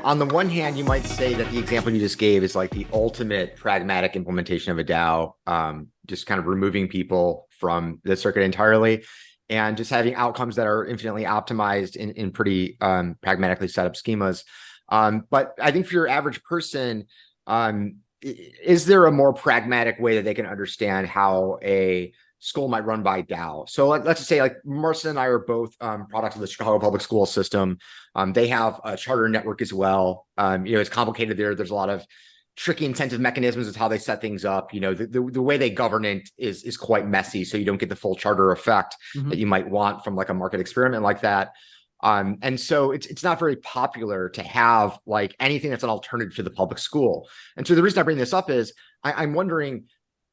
On the one hand, you might say that the example you just gave is like the ultimate pragmatic implementation of a DAO, just kind of removing people from the circuit entirely and just having outcomes that are infinitely optimized in pretty pragmatically set up schemas. But I think for your average person, is there a more pragmatic way that they can understand how a school might run by DAO? So let's just say like Marcia and I are both products of the Chicago public school system. They have a charter network as well. It's complicated there. There's a lot of tricky incentive mechanisms with how they set things up. The way they govern it is quite messy. So you don't get the full charter effect that you might want from like a market experiment like that. And so it's not very popular to have like anything that's an alternative to the public school. And so the reason I bring this up is I'm wondering,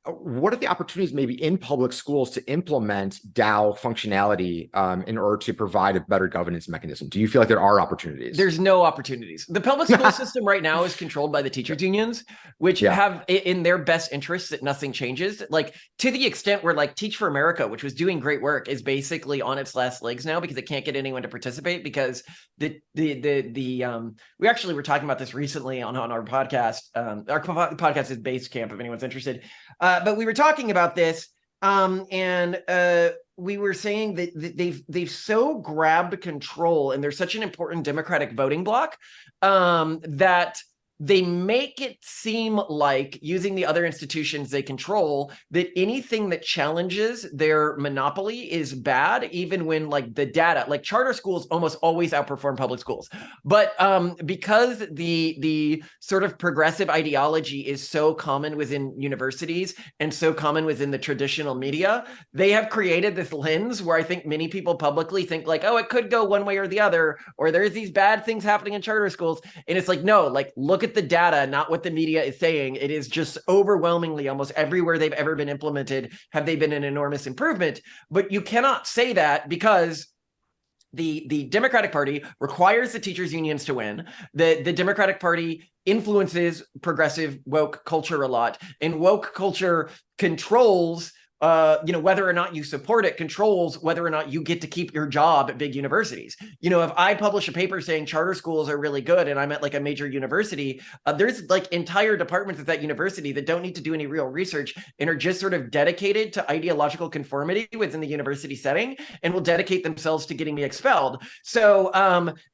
what are the opportunities maybe in public schools to implement DAO functionality in order to provide a better governance mechanism? Do you feel like there are opportunities? There's no opportunities. The public school system right now is controlled by the teachers unions, which have in their best interest that nothing changes. Like to the extent where like Teach for America, which was doing great work, is basically on its last legs now because it can't get anyone to participate because we actually were talking about this recently on our podcast. Our podcast is Basecamp if anyone's interested. But we were talking about this, and we were saying that they've so grabbed control, and they're such an important democratic voting bloc that they make it seem like, using the other institutions they control, that anything that challenges their monopoly is bad, even when like the data, like charter schools almost always outperform public schools. But because the sort of progressive ideology is so common within universities and so common within the traditional media, they have created this lens where I think many people publicly think like, oh, it could go one way or the other, or there's these bad things happening in charter schools. And it's like, no, like look at the data, not what the media is saying. It is just overwhelmingly, almost everywhere they've ever been implemented, have they been an enormous improvement. But you cannot say that because the Democratic Party requires the teachers unions to win. The Democratic Party influences progressive woke culture a lot, and woke culture controls whether or not you support it, controls whether or not you get to keep your job at big universities. If I publish a paper saying charter schools are really good and I'm at like a major university, there's like entire departments at that university that don't need to do any real research and are just sort of dedicated to ideological conformity within the university setting and will dedicate themselves to getting me expelled. So,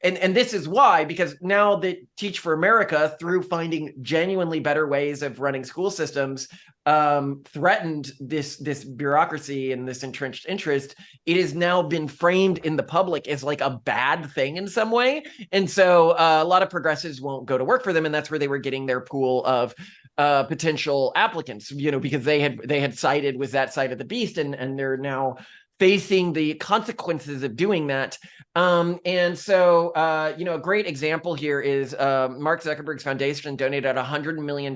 and this is why, because now that Teach for America, through finding genuinely better ways of running school systems, threatened this bureaucracy and this entrenched interest, it has now been framed in the public as like a bad thing in some way. And so a lot of progressives won't go to work for them. And that's where they were getting their pool of potential applicants, because they had sided with that side of the beast, and they're now facing the consequences of doing that. And so, a great example here is Mark Zuckerberg's foundation donated $100 million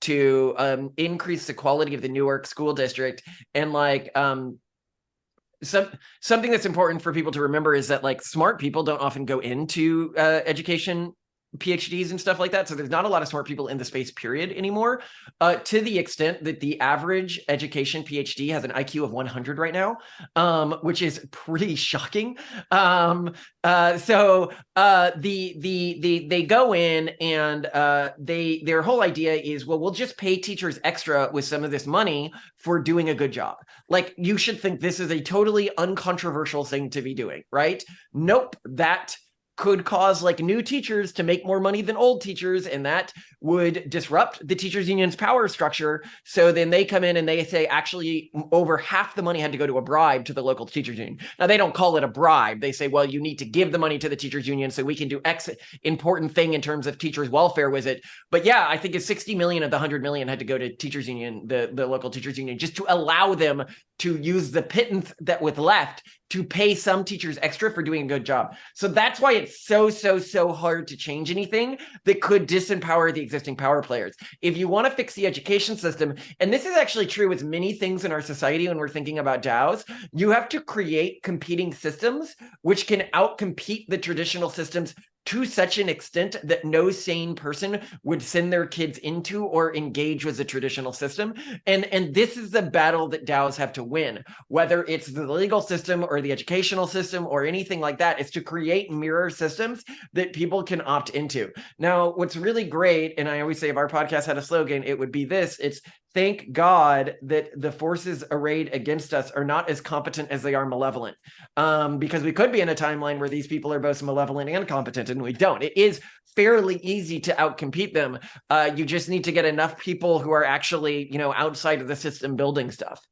to increase the quality of the Newark school district. And something that's important for people to remember is that like smart people don't often go into education, PhDs and stuff like that. So there's not a lot of smart people in the space period anymore, to the extent that the average education PhD has an IQ of 100 right now, which is pretty shocking. So they go in and their whole idea is, well, we'll just pay teachers extra with some of this money for doing a good job. Like, you should think this is a totally uncontroversial thing to be doing, right? Nope, that could cause like new teachers to make more money than old teachers, and that would disrupt the teachers union's power structure. So then they come in and they say, actually, over half the money had to go to a bribe to the local teachers union. Now, they don't call it a bribe. They say, well, you need to give the money to the teachers union so we can do X important thing in terms of teachers' welfare with it. But yeah, I think it's 60 million of the 100 million had to go to teachers union, the local teachers union, just to allow them to use the pittance that was left to pay some teachers extra for doing a good job. So that's why it's so hard to change anything that could disempower the existing power players. If you want to fix the education system, and this is actually true with many things in our society when we're thinking about DAOs, you have to create competing systems which can outcompete the traditional systems to such an extent that no sane person would send their kids into or engage with the traditional system. And this is the battle that DAOs have to win, whether it's the legal system or the educational system or anything like that, is to create mirror systems that people can opt into. Now, what's really great, and I always say if our podcast had a slogan, it would be this: it's thank God that the forces arrayed against us are not as competent as they are malevolent. Because we could be in a timeline where these people are both malevolent and competent, and we don't. It is fairly easy to outcompete them. You just need to get enough people who are actually, outside of the system building stuff.